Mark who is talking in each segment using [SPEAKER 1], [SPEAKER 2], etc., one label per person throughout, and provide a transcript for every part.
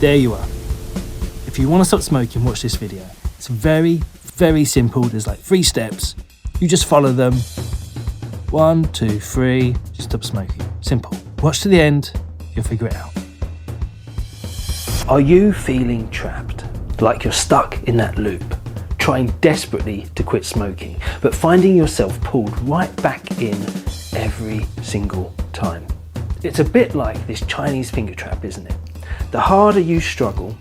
[SPEAKER 1] There you are. If you want to stop smoking, watch this video. It's very, very simple. There's like 3 steps. You just follow them. 1, 2, 3, just stop smoking. Simple. Watch to the end, you'll figure it out. Are you feeling trapped? Like you're stuck in that loop, trying desperately to quit smoking, but finding yourself pulled right back in every single time? It's a bit like this Chinese finger trap, isn't it? The harder you struggle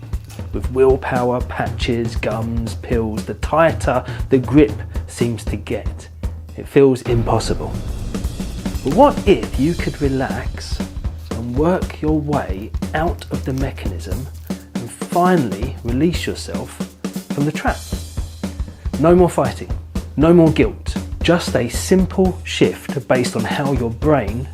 [SPEAKER 1] with willpower, patches, gums, pills, the tighter the grip seems to get. It feels impossible. But what if you could relax and work your way out of the mechanism and finally release yourself from the trap? No more fighting, no more guilt, just a simple shift based on how your brain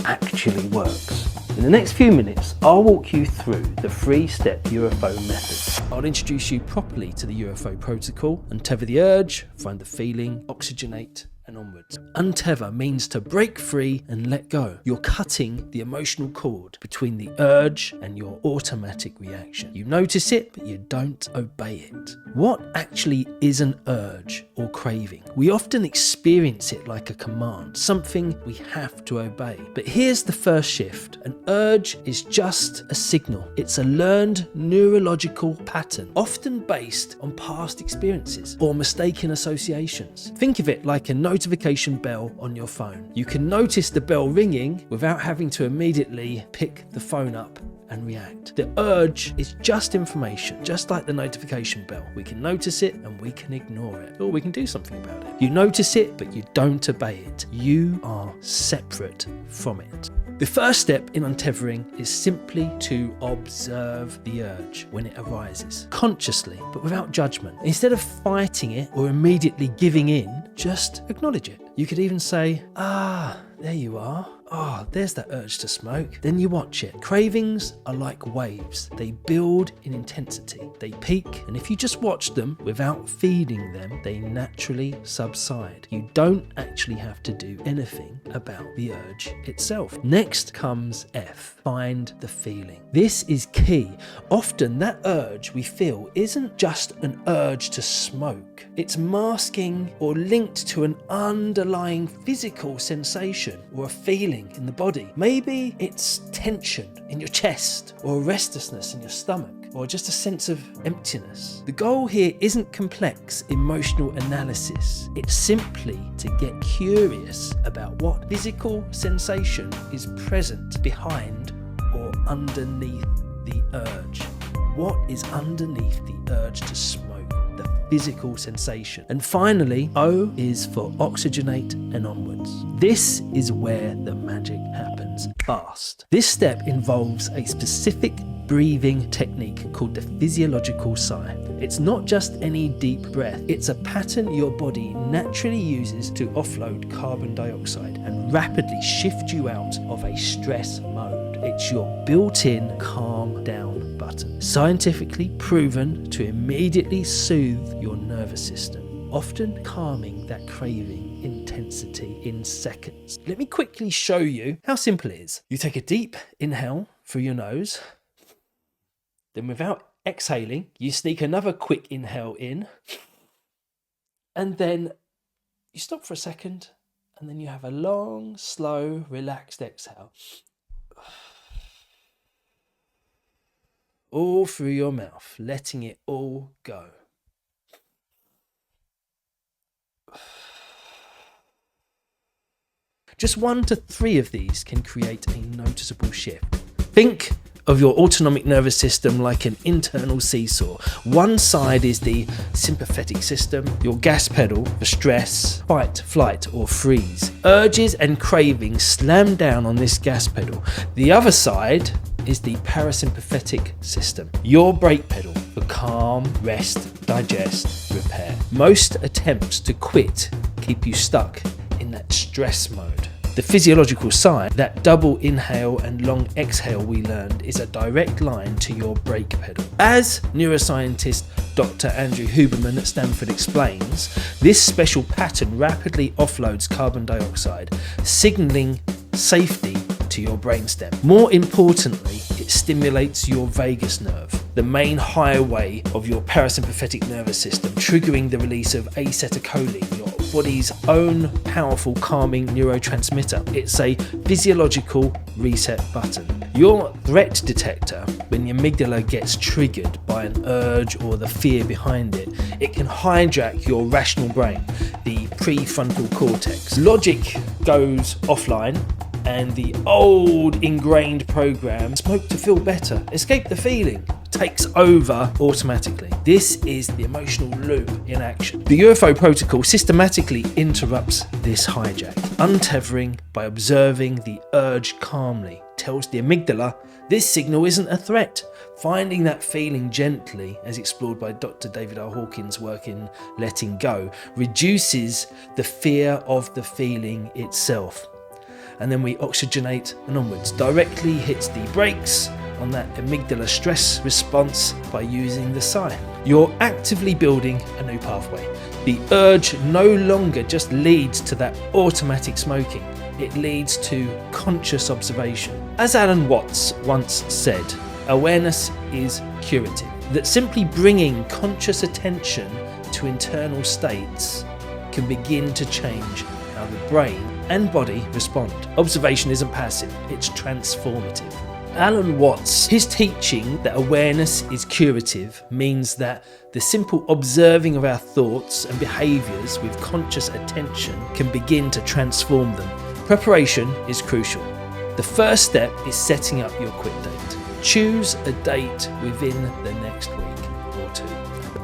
[SPEAKER 1] actually works. In the next few minutes, I'll walk you through the 3-step UFO method. I'll introduce you properly to the UFO protocol, untether the urge, find the feeling, oxygenate, and onwards. Untether means to break free and let go. You're cutting the emotional cord between the urge and your automatic reaction. You notice it, but you don't obey it. What actually is an urge or craving? We often experience it like a command, something we have to obey. But here's the first shift. An urge is just a signal. It's a learned neurological pattern, often based on past experiences or mistaken associations. Think of it like a notification bell on your phone. You can notice the bell ringing without having to immediately pick the phone up and react. The urge is just information, just like the notification bell. We can notice it and we can ignore it, or we can do something about it. You notice it, but you don't obey it. You are separate from it. The first step in untethering is simply to observe the urge when it arises, consciously, but without judgment. Instead of fighting it or immediately giving in, just acknowledge it. You could even say, there you are. Oh, there's that urge to smoke. Then you watch it. Cravings are like waves. They build in intensity. They peak, and if you just watch them without feeding them, they naturally subside. You don't actually have to do anything about the urge itself. Next comes F. Find the feeling. This is key. Often that urge we feel isn't just an urge to smoke. It's masking or linked to an underlying physical sensation or a feeling in the body. Maybe it's tension in your chest, or restlessness in your stomach, or just a sense of emptiness. The goal here isn't complex emotional analysis. It's simply to get curious about what physical sensation is present behind or underneath the urge. What is underneath the urge to smoke? The physical sensation. And finally, O is for oxygenate and onwards. This is where the magic happens fast. This step involves a specific breathing technique called the physiological sigh. It's not just any deep breath. It's a pattern your body naturally uses to offload carbon dioxide and rapidly shift you out of a stress mode. It's your built-in calm down button, scientifically proven to immediately soothe your nervous system, often calming that craving intensity in seconds. Let me quickly show you how simple it is. You take a deep inhale through your nose, then without exhaling, you sneak another quick inhale in, and then you stop for a second, and then you have a long, slow, relaxed exhale. All through your mouth, letting it all go. Just 1 to 3 of these can create a noticeable shift. Think of your autonomic nervous system like an internal seesaw. One side is the sympathetic system, your gas pedal for stress, fight, flight, or freeze. Urges and cravings slam down on this gas pedal. The other side is the parasympathetic system, your brake pedal for calm, rest, digest, repair. Most attempts to quit keep you stuck in that stress mode. The physiological sigh, that double inhale and long exhale we learned, is a direct line to your brake pedal. As neuroscientist Dr. Andrew Huberman at Stanford explains, this special pattern rapidly offloads carbon dioxide, signaling safety to your brainstem. More importantly, it stimulates your vagus nerve, the main highway of your parasympathetic nervous system, triggering the release of acetylcholine, your body's own powerful calming neurotransmitter. It's a physiological reset button. Your threat detector, when the amygdala gets triggered by an urge or the fear behind it, it can hijack your rational brain, the prefrontal cortex. Logic goes offline, and the old ingrained program, smoke to feel better, escape the feeling, takes over automatically. This is the emotional loop in action. The UFO protocol systematically interrupts this hijack, untethering by observing the urge calmly, tells the amygdala this signal isn't a threat. Finding that feeling gently, as explored by Dr. David R. Hawkins' work in Letting Go, reduces the fear of the feeling itself. And then we oxygenate and onwards, directly hits the brakes on that amygdala stress response by using the psi. You're actively building a new pathway. The urge no longer just leads to that automatic smoking, it leads to conscious observation. As Alan Watts once said, awareness is curative. That simply bringing conscious attention to internal states can begin to change how the brain and body respond. Observation isn't passive, it's transformative. Alan Watts, his teaching that awareness is curative means that the simple observing of our thoughts and behaviours with conscious attention can begin to transform them. Preparation is crucial. The first step is setting up your quit date. Choose a date within the next week or two.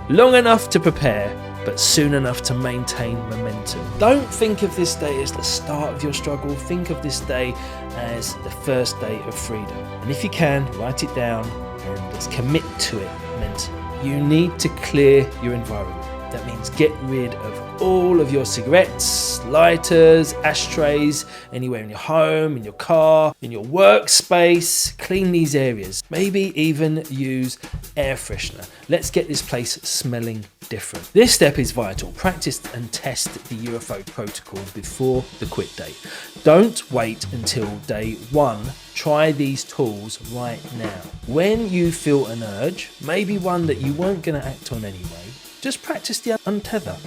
[SPEAKER 1] Long enough to prepare, but soon enough to maintain momentum. Don't think of this day as the start of your struggle. Think of this day as the first day of freedom. And if you can, write it down and just commit to it mentally. You need to clear your environment. That means get rid of all of your cigarettes, lighters, ashtrays, anywhere in your home, in your car, in your workspace. Clean these areas. Maybe even use air freshener. Let's get this place smelling different. This step is vital. Practice and test the UFO protocol before the quit date. Don't wait until day one. Try these tools right now. When you feel an urge, maybe one that you weren't going to act on anyway, just practice the untether.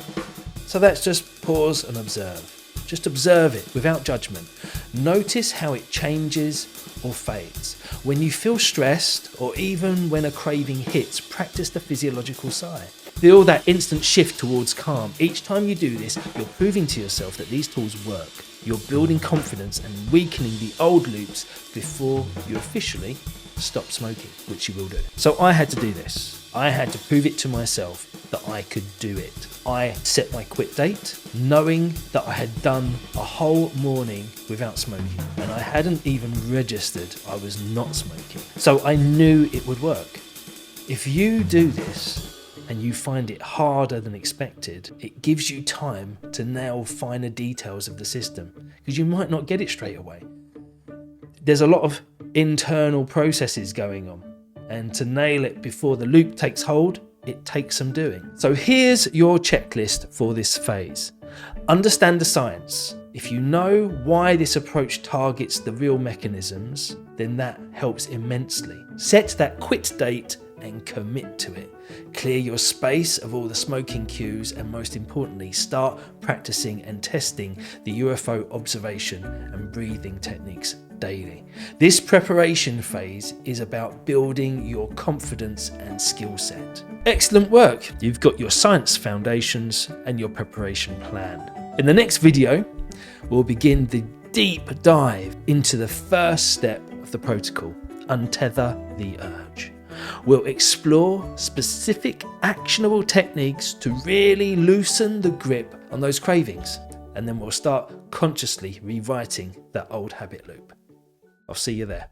[SPEAKER 1] So that's just pause and observe. Just observe it without judgment. Notice how it changes or fades. When you feel stressed, or even when a craving hits, practice the physiological sigh. Feel that instant shift towards calm. Each time you do this, you're proving to yourself that these tools work. You're building confidence and weakening the old loops before you officially stop smoking, which you will do. So I had to do this. I had to prove it to myself that I could do it. I set my quit date knowing that I had done a whole morning without smoking, and I hadn't even registered I was not smoking. So I knew it would work. If you do this and you find it harder than expected, it gives you time to nail finer details of the system, because you might not get it straight away. There's a lot of internal processes going on, and to nail it before the loop takes hold, it takes some doing. So here's your checklist for this phase. Understand the science. If you know why this approach targets the real mechanisms, then that helps immensely. Set that quit date and commit to it. Clear your space of all the smoking cues, and most importantly, start practicing and testing the UFO observation and breathing techniques daily. This preparation phase is about building your confidence and skill set. Excellent work! You've got your science foundations and your preparation plan. In the next video, we'll begin the deep dive into the first step of the protocol, untether the urge. We'll explore specific actionable techniques to really loosen the grip on those cravings, and then we'll start consciously rewriting that old habit loop. I'll see you there.